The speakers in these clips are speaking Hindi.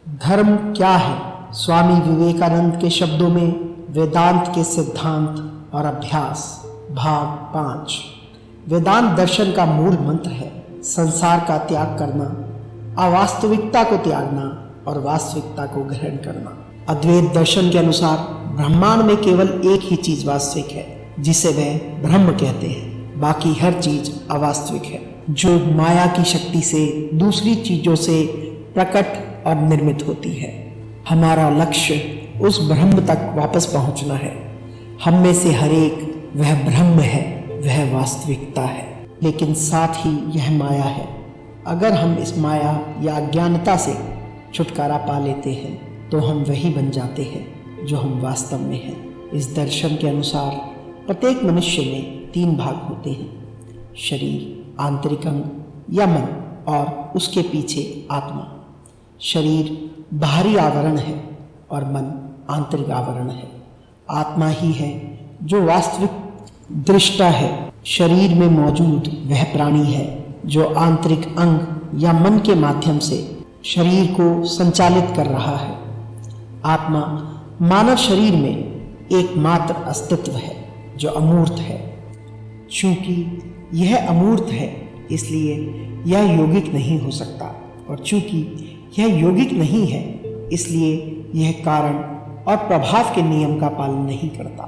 धर्म क्या है? स्वामी विवेकानंद के शब्दों में वेदांत के सिद्धांत और अभ्यास, भाग 5। वेदांत दर्शन का मूल मंत्र है संसार का त्याग करना, अवास्तविकता को त्यागना और वास्तविकता को ग्रहण करना। अद्वैत दर्शन के अनुसार ब्रह्मांड में केवल एक ही चीज वास्तविक है, जिसे वह ब्रह्म कहते हैं। बाकी हर चीज अवास्तविक है, जो माया की शक्ति से दूसरी चीजों से प्रकट और निर्मित होती है। हमारा लक्ष्य उस ब्रह्म तक वापस पहुंचना है। हम में से हर एक वह ब्रह्म है, वह वास्तविकता है, लेकिन साथ ही यह माया है। अगर हम इस माया या अज्ञानता से छुटकारा पा लेते हैं तो हम वही बन जाते हैं जो हम वास्तव में हैं। इस दर्शन के अनुसार प्रत्येक मनुष्य में 3 भाग होते हैं: शरीर, आंतरिक अंग या मन, और उसके पीछे आत्मा। शरीर बाहरी आवरण है और मन आंतरिक आवरण है। आत्मा ही है जो वास्तविक दृष्टा है। शरीर में मौजूद वह प्राणी है जो आंतरिक अंग या मन के माध्यम से शरीर को संचालित कर रहा है। आत्मा मानव शरीर में एकमात्र अस्तित्व है जो अमूर्त है। चूंकि यह अमूर्त है इसलिए यह यौगिक नहीं हो सकता, और चूंकि यह यौगिक नहीं है इसलिए यह कारण और प्रभाव के नियम का पालन नहीं करता,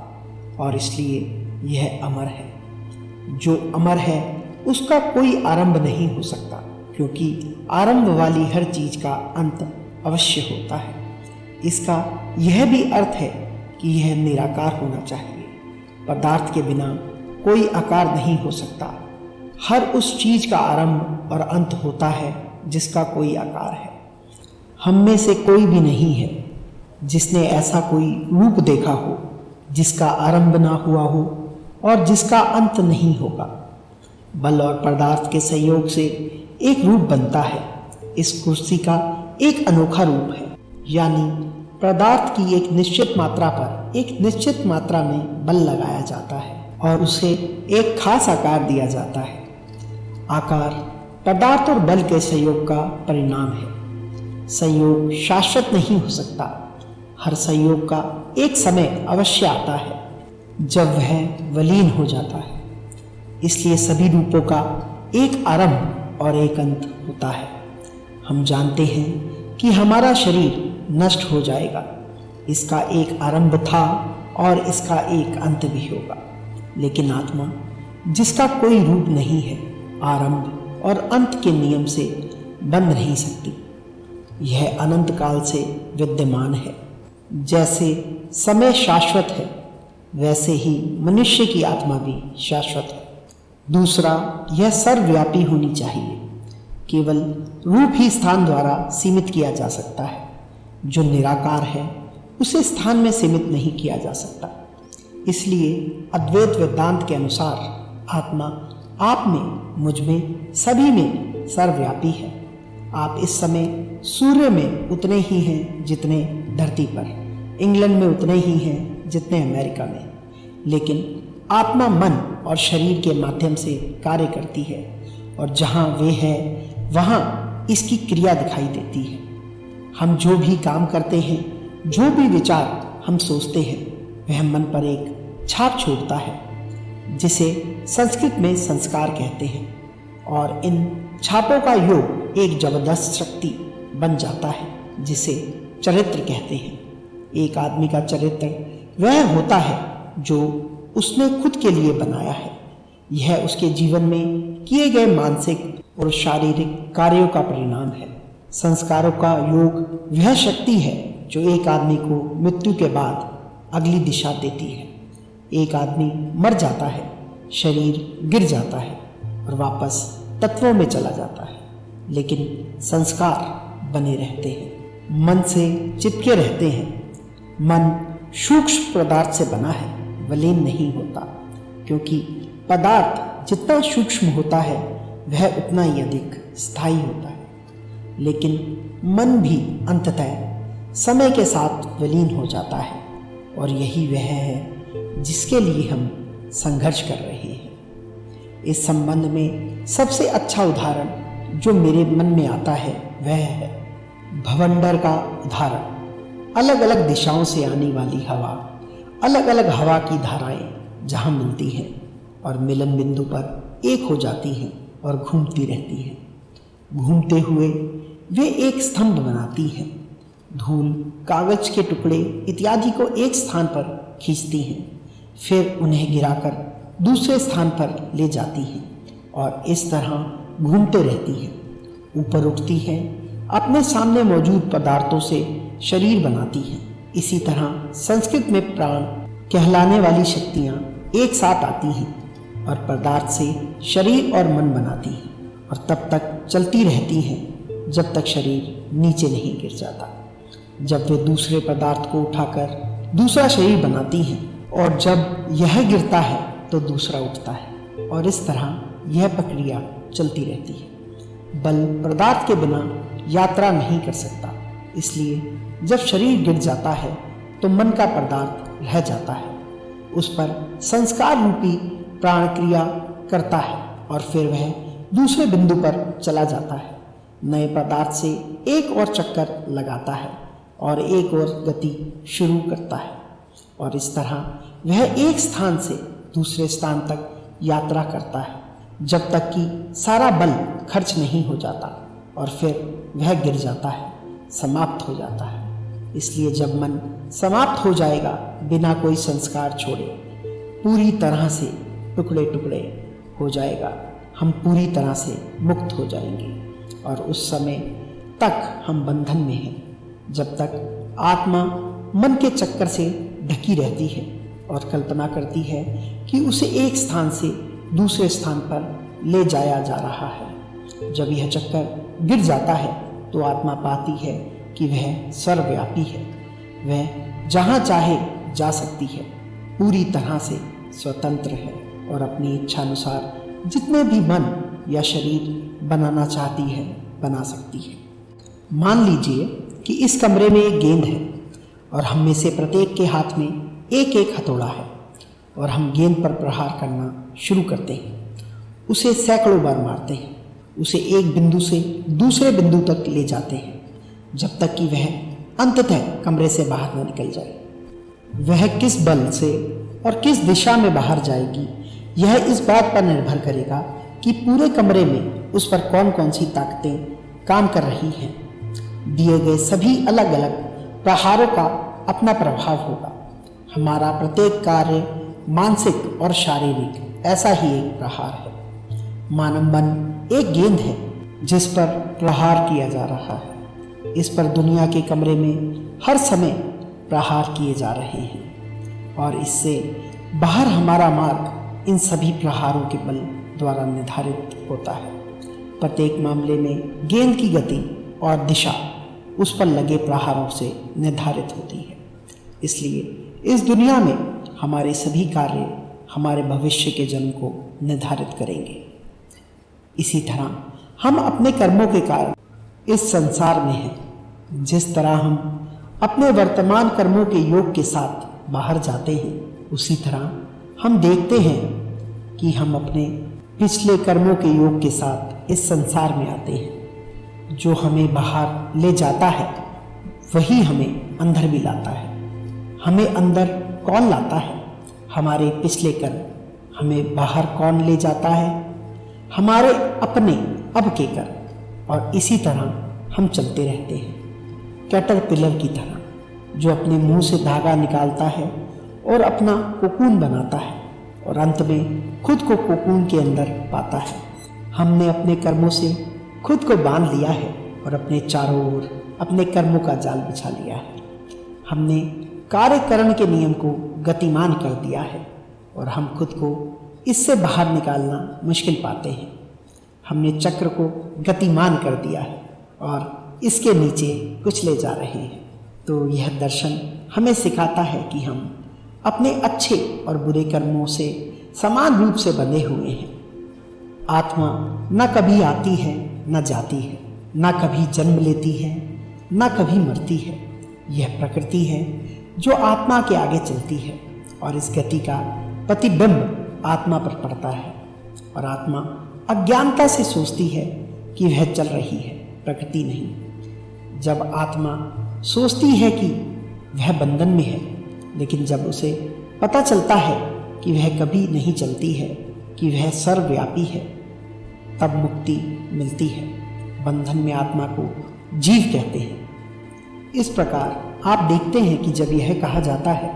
और इसलिए यह अमर है। जो अमर है उसका कोई आरंभ नहीं हो सकता, क्योंकि आरंभ वाली हर चीज का अंत अवश्य होता है। इसका यह भी अर्थ है कि यह निराकार होना चाहिए। पदार्थ के बिना कोई आकार नहीं हो सकता। हर उस चीज का आरंभ और अंत होता है जिसका कोई आकार है। हम में से कोई भी नहीं है जिसने ऐसा कोई रूप देखा हो जिसका आरंभ ना हुआ हो और जिसका अंत नहीं होगा। बल और पदार्थ के संयोग से एक रूप बनता है। इस कुर्सी का एक अनोखा रूप है, यानी पदार्थ की एक निश्चित मात्रा पर एक निश्चित मात्रा में बल लगाया जाता है और उसे एक खास आकार दिया जाता है। आकार पदार्थ और बल के संयोग का परिणाम है। संयोग शाश्वत नहीं हो सकता। हर संयोग का एक समय अवश्य आता है जब वह विलीन हो जाता है। इसलिए सभी रूपों का एक आरंभ और एक अंत होता है। हम जानते हैं कि हमारा शरीर नष्ट हो जाएगा। इसका एक आरंभ था और इसका एक अंत भी होगा, लेकिन आत्मा, जिसका कोई रूप नहीं है, आरंभ और अंत के नियम से बंध नहीं सकती। यह अनंत काल से विद्यमान है। जैसे समय शाश्वत है, वैसे ही मनुष्य की आत्मा भी शाश्वत है। दूसरा, यह सर्वव्यापी होनी चाहिए। केवल रूप ही स्थान द्वारा सीमित किया जा सकता है। जो निराकार है उसे स्थान में सीमित नहीं किया जा सकता। इसलिए अद्वैत वेदांत के अनुसार आत्मा आप में, मुझ में, सभी में सर्वव्यापी है। आप इस समय सूर्य में उतने ही हैं जितने धरती पर, इंग्लैंड में उतने ही हैं जितने अमेरिका में, लेकिन आत्मा मन और शरीर के माध्यम से कार्य करती है, और जहाँ वे है वहाँ इसकी क्रिया दिखाई देती है। हम जो भी काम करते हैं, जो भी विचार हम सोचते हैं, वह मन पर एक छाप छोड़ता है, जिसे संस्कृत में संस्कार कहते हैं, और इन छापों का योग एक जबरदस्त शक्ति बन जाता है जिसे चरित्र कहते हैं। एक आदमी का चरित्र वह होता है जो उसने खुद के लिए बनाया है। यह उसके जीवन में किए गए मानसिक और शारीरिक कार्यों का परिणाम है। संस्कारों का योग वह शक्ति है जो एक आदमी को मृत्यु के बाद अगली दिशा देती है। एक आदमी मर जाता है, शरीर गिर जाता है और वापस तत्वों में चला जाता है, लेकिन संस्कार बने रहते हैं, मन से चिपके रहते हैं। मन सूक्ष्म पदार्थ से बना है, विलीन नहीं होता, क्योंकि पदार्थ जितना सूक्ष्म होता है वह उतना ही अधिक स्थायी होता है। लेकिन मन भी अंततः समय के साथ विलीन हो जाता है, और यही वह है जिसके लिए हम संघर्ष कर रहे हैं। इस संबंध में सबसे अच्छा उदाहरण जो मेरे मन में आता है वह है भवंडर का उदाहरण, अलग अलग दिशाओं से आने वाली हवा, अलग अलग हवा की धाराएं जहां मिलती हैं और मिलन बिंदु पर एक हो जाती हैं और घूमती रहती हैं। घूमते हुए वे एक स्तंभ बनाती हैं। धूल, कागज के टुकड़े इत्यादि को एक स्थान पर खींचती हैं, फिर उन्हें गिराकर दूसरे स्थान पर ले जाती हैं और इस तरह घूमते रहती हैं। ऊपर उठती हैं, अपने सामने मौजूद पदार्थों से शरीर बनाती हैं। इसी तरह संस्कृत में प्राण कहलाने वाली शक्तियाँ एक साथ आती हैं और पदार्थ से शरीर और मन बनाती हैं और तब तक चलती रहती हैं जब तक शरीर नीचे नहीं गिर जाता। जब वे दूसरे पदार्थ को उठाकर दूसरा शरीर बनाती हैं और जब यह गिरता है तो दूसरा उठता है और इस तरह यह प्रक्रिया चलती रहती है। बल पदार्थ के बिना यात्रा नहीं कर सकता, इसलिए जब शरीर गिर जाता है तो मन का पदार्थ रह जाता है, उस पर संस्कार रूपी प्राण क्रिया करता है और फिर वह दूसरे बिंदु पर चला जाता है। नए पदार्थ से एक और चक्कर लगाता है और एक और गति शुरू करता है और इस तरह वह एक स्थान से दूसरे स्थान तक यात्रा करता है जब तक कि सारा बल खर्च नहीं हो जाता और फिर वह गिर जाता है, समाप्त हो जाता है। इसलिए जब मन समाप्त हो जाएगा बिना कोई संस्कार छोड़े, पूरी तरह से टुकड़े टुकड़े हो जाएगा, हम पूरी तरह से मुक्त हो जाएंगे और उस समय तक हम बंधन में हैं जब तक आत्मा मन के चक्कर से ढकी रहती है और कल्पना करती है कि उसे एक स्थान से दूसरे स्थान पर ले जाया जा रहा है। जब यह चक्कर गिर जाता है तो आत्मा पाती है कि वह सर्वव्यापी है, वह जहाँ चाहे जा सकती है, पूरी तरह से स्वतंत्र है और अपनी इच्छानुसार जितने भी मन या शरीर बनाना चाहती है बना सकती है। मान लीजिए कि इस कमरे में एक गेंद है और हम में से प्रत्येक के हाथ में एक एक हथौड़ा है और हम गेंद पर प्रहार करना शुरू करते हैं। उसे सैकड़ों बार मारते हैं, उसे एक बिंदु से दूसरे बिंदु तक ले जाते हैं जब तक कि वह अंततः कमरे से बाहर न निकल जाए। वह किस बल से और किस दिशा में बाहर जाएगी यह इस बात पर निर्भर करेगा कि पूरे कमरे में उस पर कौन कौन सी ताकतें काम कर रही हैं। दिए गए सभी अलग अलग प्रहारों का अपना प्रभाव होगा। हमारा प्रत्येक कार्य मानसिक और शारीरिक ऐसा ही एक प्रहार है। मानव मन एक गेंद है जिस पर प्रहार किया जा रहा है। इस पर दुनिया के कमरे में हर समय प्रहार किए जा रहे हैं और इससे बाहर हमारा मार्ग इन सभी प्रहारों के बल द्वारा निर्धारित होता है। प्रत्येक मामले में गेंद की गति और दिशा उस पर लगे प्रहारों से निर्धारित होती है। इसलिए इस दुनिया में हमारे सभी कार्य हमारे भविष्य के जन्म को निर्धारित करेंगे। इसी तरह हम अपने कर्मों के कारण इस संसार में हैं। जिस तरह हम अपने वर्तमान कर्मों के योग के साथ बाहर जाते हैं, उसी तरह हम देखते हैं कि हम अपने पिछले कर्मों के योग के साथ इस संसार में आते हैं। जो हमें बाहर ले जाता है वही हमें अंदर भी लाता है। हमें अंदर कौन लाता है? हमारे पिछले कर्म। हमें बाहर कौन ले जाता है? हमारे अपने अब के कर्म। और इसी तरह हम चलते रहते हैं कैटरपिलर की तरह, जो अपने मुंह से धागा निकालता है और अपना कोकून बनाता है और अंत में खुद को कोकून के अंदर पाता है। हमने अपने कर्मों से खुद को बांध लिया है और अपने चारों ओर अपने कर्मों का जाल बिछा लिया है। हमने कार्यकरण के नियम को गतिमान कर दिया है और हम खुद को इससे बाहर निकालना मुश्किल पाते हैं। हमने चक्र को गतिमान कर दिया है और इसके नीचे कुचले जा रहे हैं। तो यह दर्शन हमें सिखाता है कि हम अपने अच्छे और बुरे कर्मों से समान रूप से बंधे हुए हैं। आत्मा न कभी आती है न जाती है, न कभी जन्म लेती है न कभी मरती है। यह प्रकृति है जो आत्मा के आगे चलती है और इस गति का प्रतिबिंब आत्मा पर पड़ता है और आत्मा अज्ञानता से सोचती है कि वह चल रही है, प्रकृति नहीं। जब आत्मा सोचती है कि वह बंधन में है, लेकिन जब उसे पता चलता है कि वह कभी नहीं चलती है, कि वह सर्वव्यापी है, तब मुक्ति मिलती है। बंधन में आत्मा को जीव कहते हैं। इस प्रकार आप देखते हैं कि जब यह कहा जाता है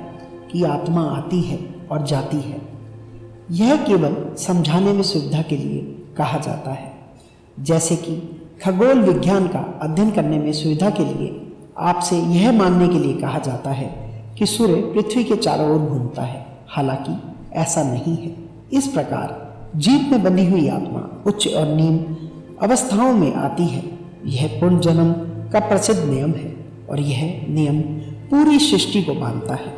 कि आत्मा आती है और जाती है, यह केवल समझाने में सुविधा के लिए कहा जाता है। जैसे कि खगोल विज्ञान का अध्ययन करने में सुविधा के लिए आपसे यह मानने के लिए कहा जाता है कि सूर्य पृथ्वी के चारों ओर घूमता है, हालांकि ऐसा नहीं है। इस प्रकार जीव में बंधी हुई आत्मा उच्च और निम्न अवस्थाओं में आती है। यह पुनर्जन्म का प्रसिद्ध नियम है और यह नियम पूरी सृष्टि को बांधता है।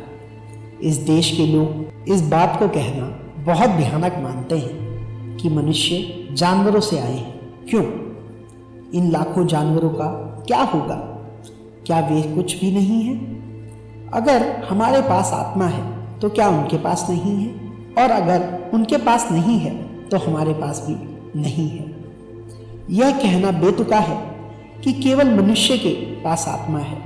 इस देश के लोग इस बात को कहना बहुत भयानक मानते हैं कि मनुष्य जानवरों से आए हैं। क्यों? इन लाखों जानवरों का क्या होगा? क्या वे कुछ भी नहीं है? अगर हमारे पास आत्मा है तो क्या उनके पास नहीं है? और अगर उनके पास नहीं है तो हमारे पास भी नहीं है। यह कहना बेतुका है कि केवल मनुष्य के पास आत्मा है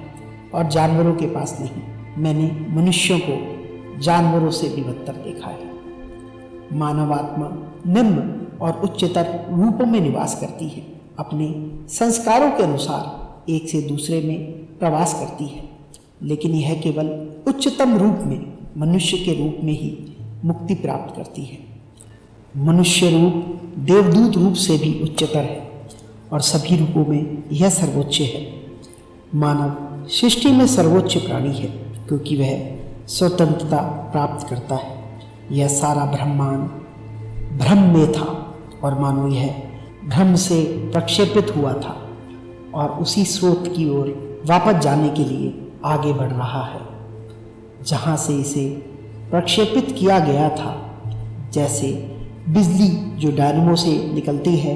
और जानवरों के पास नहीं। मैंने मनुष्यों को जानवरों से भी बदतर देखा है। मानव आत्मा निम्न और उच्चतर रूपों में निवास करती है। अपने संस्कारों के अनुसार एक से दूसरे में प्रवास करती है, लेकिन यह केवल उच्चतम रूप में मनुष्य के रूप में ही मुक्ति प्राप्त करती है। मनुष्य रूप देवदूत रूप से भी उच्चतर है और सभी रूपों में यह सर्वोच्च है। मानव सृष्टि में सर्वोच्च प्राणी है क्योंकि वह स्वतंत्रता प्राप्त करता है। यह सारा ब्रह्मांड भ्रम में था और मानो यह भ्रम से प्रक्षेपित हुआ था और उसी स्रोत की ओर वापस जाने के लिए आगे बढ़ रहा है जहाँ से इसे प्रक्षेपित किया गया था। जैसे बिजली जो डायनेमो से निकलती है,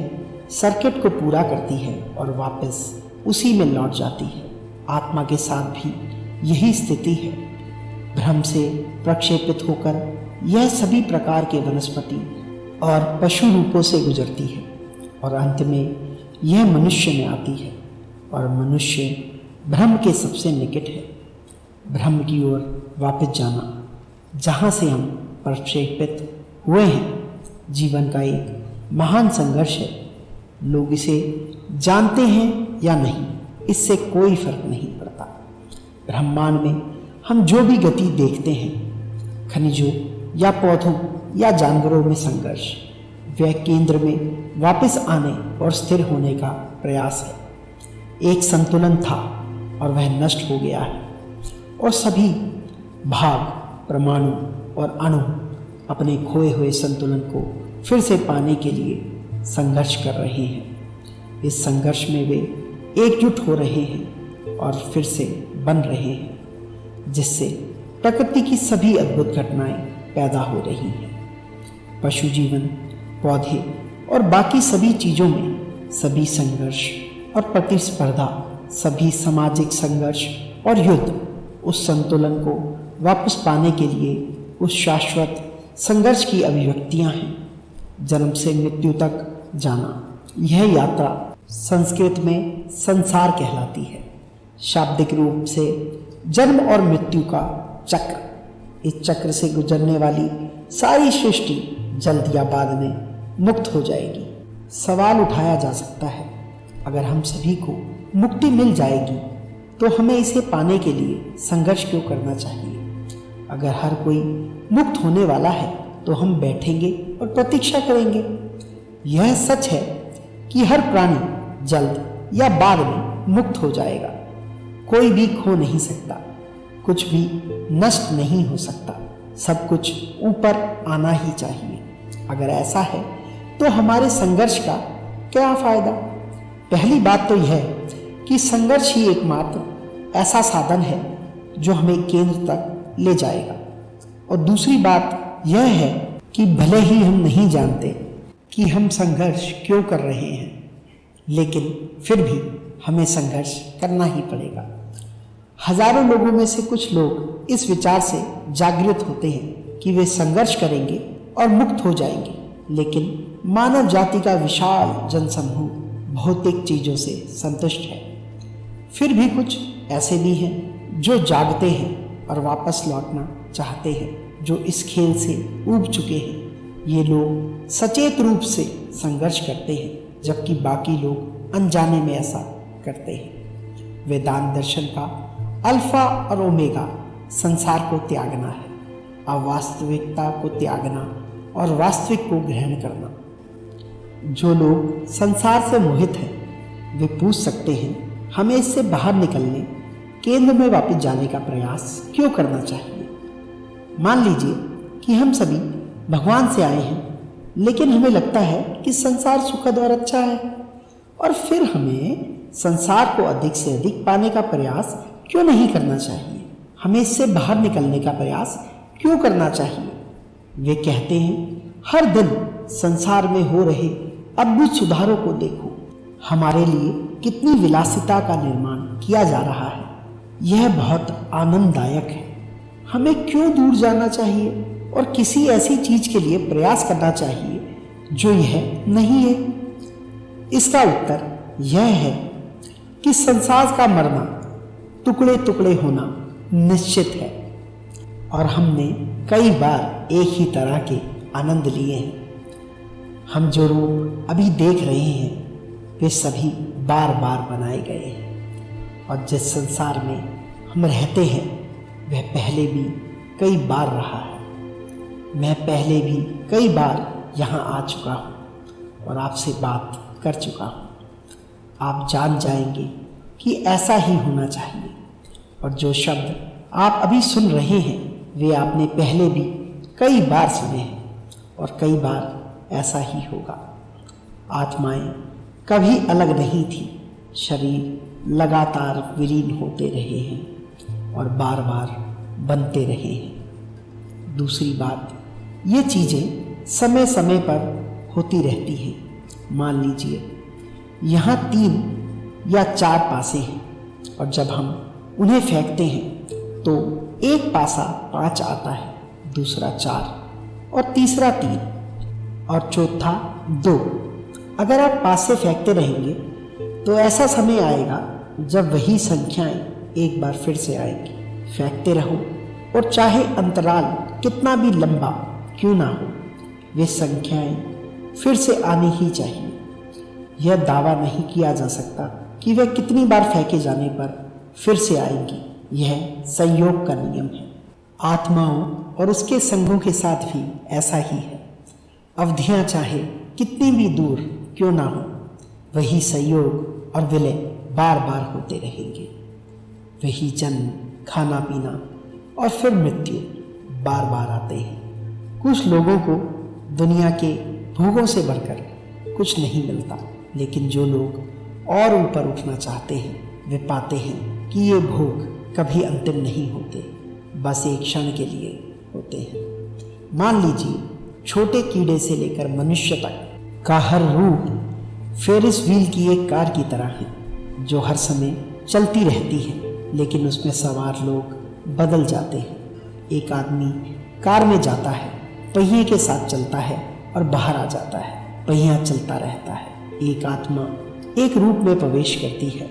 सर्किट को पूरा करती है और वापस उसी में लौट जाती है। आत्मा के साथ भी यही स्थिति है। भ्रम से प्रक्षेपित होकर यह सभी प्रकार के वनस्पति और पशु रूपों से गुजरती है और अंत में यह मनुष्य में आती है और मनुष्य भ्रम के सबसे निकट है। भ्रम की ओर वापस जाना जहाँ से हम प्रक्षेपित हुए हैं, जीवन का एक महान संघर्ष है। लोग इसे जानते हैं या नहीं, इससे कोई फर्क नहीं पड़ता। ब्रह्मांड में हम जो भी गति देखते हैं, खनिजों या पौधों या जानवरों में संघर्ष, वह केंद्र में वापस आने और स्थिर होने का प्रयास है। एक संतुलन था और वह नष्ट हो गया है और सभी भाग, परमाणु और अणु अपने खोए हुए संतुलन को फिर से पाने के लिए संघर्ष कर रहे हैं। इस संघर्ष में वे एकजुट हो रहे हैं और फिर से बन रहे हैं, जिससे प्रकृति की सभी अद्भुत घटनाएं पैदा हो रही हैं। पशु जीवन, पौधे और बाकी सभी चीज़ों में सभी संघर्ष और प्रतिस्पर्धा, सभी सामाजिक संघर्ष और युद्ध उस संतुलन को वापस पाने के लिए उस शाश्वत संघर्ष की अभिव्यक्तियां हैं। जन्म से मृत्यु तक जाना, यह यात्रा संस्कृत में संसार कहलाती है। शाब्दिक रूप से जन्म और मृत्यु का चक्र। इस चक्र से गुजरने वाली सारी सृष्टि जल्द या बाद में मुक्त हो जाएगी। सवाल उठाया जा सकता है, अगर हम सभी को मुक्ति मिल जाएगी तो हमें इसे पाने के लिए संघर्ष क्यों करना चाहिए? अगर हर कोई मुक्त होने वाला है तो हम बैठेंगे और प्रतीक्षा करेंगे। यह सच है कि हर प्राणी जल्द या बाद में मुक्त हो जाएगा। कोई भी खो नहीं सकता, कुछ भी नष्ट नहीं हो सकता, सब कुछ ऊपर आना ही चाहिए। अगर ऐसा है तो हमारे संघर्ष का क्या फायदा? पहली बात तो यह कि संघर्ष ही एकमात्र ऐसा साधन है जो हमें केंद्र तक ले जाएगा। और दूसरी बात यह है कि भले ही हम नहीं जानते कि हम संघर्ष क्यों कर रहे हैं, लेकिन फिर भी हमें संघर्ष करना ही पड़ेगा। हजारों लोगों में से कुछ लोग इस विचार से जागृत होते हैं कि वे संघर्ष करेंगे और मुक्त हो जाएंगे, लेकिन मानव जाति का विशाल जनसमूह भौतिक चीज़ों से संतुष्ट है। फिर भी कुछ ऐसे भी हैं जो जागते हैं और वापस लौटना चाहते हैं, जो इस खेल से ऊब चुके हैं। ये लोग सचेत रूप से संघर्ष करते हैं, जबकि बाकी लोग अनजाने में ऐसा करते हैं। वेदांत दर्शन का अल्फा और ओमेगा संसार को त्यागना है, अवास्तविकता को त्यागना और वास्तविक को ग्रहण करना। जो लोग संसार से मोहित हैं वे पूछ सकते हैं, हमें इससे बाहर निकलने, केंद्र में वापस जाने का प्रयास क्यों करना चाहिए? मान लीजिए कि हम सभी भगवान से आए हैं, लेकिन हमें लगता है कि संसार सुखद और अच्छा है, और फिर हमें संसार को अधिक से अधिक पाने का प्रयास क्यों नहीं करना चाहिए? हमें इससे बाहर निकलने का प्रयास क्यों करना चाहिए? वे कहते हैं, हर दिन संसार में हो रहे अद्भुत सुधारों को देखो। हमारे लिए कितनी विलासिता का निर्माण किया जा रहा है, यह बहुत आनंददायक है। हमें क्यों दूर जाना चाहिए और किसी ऐसी चीज के लिए प्रयास करना चाहिए जो यह नहीं है? इसका उत्तर यह है कि संसार का मरना, टुकड़े टुकड़े होना निश्चित है, और हमने कई बार एक ही तरह के आनंद लिए हैं। हम जो रूप अभी देख रहे हैं वे सभी बार बार बनाए गए हैं, और जिस संसार में हम रहते हैं वह पहले भी कई बार रहा है। मैं पहले भी कई बार यहाँ आ चुका हूँ और आपसे बात कर चुका हूँ। आप जान जाएंगे कि ऐसा ही होना चाहिए, और जो शब्द आप अभी सुन रहे हैं वे आपने पहले भी कई बार सुने हैं, और कई बार ऐसा ही होगा। आत्माएं कभी अलग नहीं थी, शरीर लगातार विलीन होते रहे हैं और बार बार बनते रहे हैं। दूसरी बात, ये चीज़ें समय समय पर होती रहती हैं। मान लीजिए यहाँ 3 या 4 पासे हैं, और जब हम उन्हें फेंकते हैं तो एक पासा 5 आता है, दूसरा 4 और तीसरा 3 और चौथा 2। अगर आप पासे फेंकते रहेंगे तो ऐसा समय आएगा जब वही संख्याएं एक बार फिर से आएंगी। फेंकते रहो, और चाहे अंतराल कितना भी लंबा क्यों ना हो, वे संख्याएं फिर से आनी ही चाहिए। यह दावा नहीं किया जा सकता कि वे कितनी बार फेंके जाने पर फिर से आएंगी। यह संयोग का नियम है। आत्माओं और उसके संघों के साथ भी ऐसा ही है। अवधियां चाहे कितनी भी दूर क्यों ना हो, वही संयोग और विलय बार बार होते रहेंगे। वही जन्म, खाना पीना और फिर मृत्यु बार बार आते हैं। कुछ लोगों को दुनिया के भोगों से बढ़कर कुछ नहीं मिलता, लेकिन जो लोग और ऊपर उठना चाहते हैं वे पाते हैं कि ये भोग कभी अंतिम नहीं होते, बस एक क्षण के लिए होते हैं। मान लीजिए छोटे कीड़े से लेकर मनुष्य तक का हर रूप फेरिस व्हील की एक कार की तरह है, जो हर समय चलती रहती है, लेकिन उसमें सवार लोग बदल जाते हैं। एक आदमी कार में जाता है, पहिए के साथ चलता है और बाहर आ जाता है, पहिया चलता रहता है। एक आत्मा एक रूप में प्रवेश करती है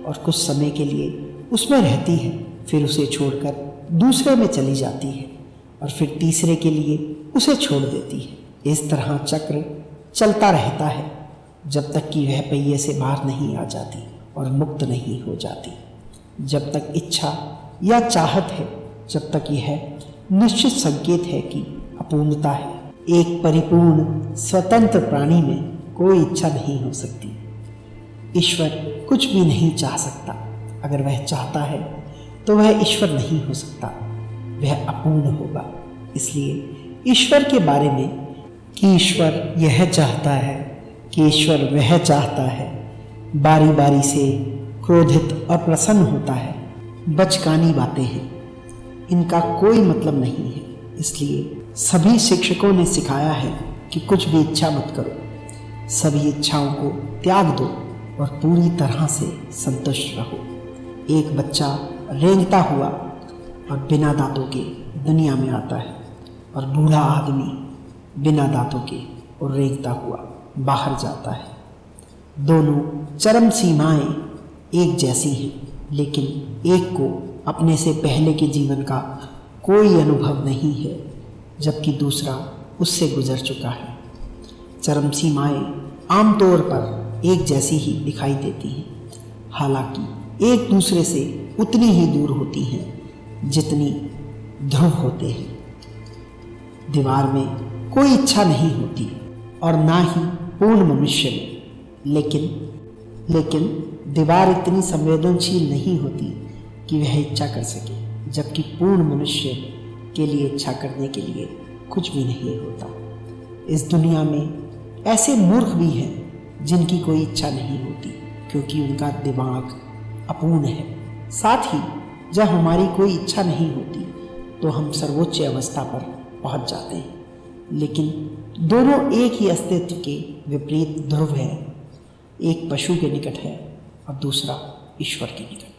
और कुछ समय के लिए उसमें रहती है, फिर उसे छोड़कर दूसरे में चली जाती है और फिर तीसरे के लिए उसे छोड़ देती है। इस तरह चक्र चलता रहता है जब तक कि वह पहिए से बाहर नहीं आ जाती और मुक्त नहीं हो जाती। जब तक इच्छा या चाहत है, जब तक यह निश्चित संकेत है कि अपूर्णता है। एक परिपूर्ण स्वतंत्र प्राणी में कोई इच्छा नहीं हो सकती। ईश्वर कुछ भी नहीं चाह सकता। अगर वह चाहता है तो वह ईश्वर नहीं हो सकता, वह अपूर्ण होगा। इसलिए ईश्वर के बारे में कि ईश्वर यह चाहता है, कि ईश्वर वह चाहता है, बारी बारी से क्रोधित और प्रसन्न होता है, बचकानी बातें हैं। इनका कोई मतलब नहीं है। इसलिए सभी शिक्षकों ने सिखाया है कि कुछ भी इच्छा मत करो, सभी इच्छाओं को त्याग दो और पूरी तरह से संतुष्ट रहो। एक बच्चा रेंगता हुआ और बिना दांतों के दुनिया में आता है, और बूढ़ा आदमी बिना दांतों के और रेंगता हुआ बाहर जाता है। दोनों चरम सीमाएं एक जैसी हैं, लेकिन एक को अपने से पहले के जीवन का कोई अनुभव नहीं है, जबकि दूसरा उससे गुजर चुका है। चरम सीमाएं आमतौर पर एक जैसी ही दिखाई देती हैं, हालांकि एक दूसरे से उतनी ही दूर होती हैं जितनी ध्रुव होते हैं। दीवार में कोई इच्छा नहीं होती और ना ही पूर्ण मनुष्य में, लेकिन दीवार इतनी संवेदनशील नहीं होती कि वह इच्छा कर सके, जबकि पूर्ण मनुष्य के लिए इच्छा करने के लिए कुछ भी नहीं होता। इस दुनिया में ऐसे मूर्ख भी हैं जिनकी कोई इच्छा नहीं होती, क्योंकि उनका दिमाग अपूर्ण है। साथ ही जब हमारी कोई इच्छा नहीं होती तो हम सर्वोच्च अवस्था पर पहुंच जाते हैं, लेकिन दोनों एक ही अस्तित्व के विपरीत ध्रुव है। एक पशु के निकट है और दूसरा ईश्वर के निकट।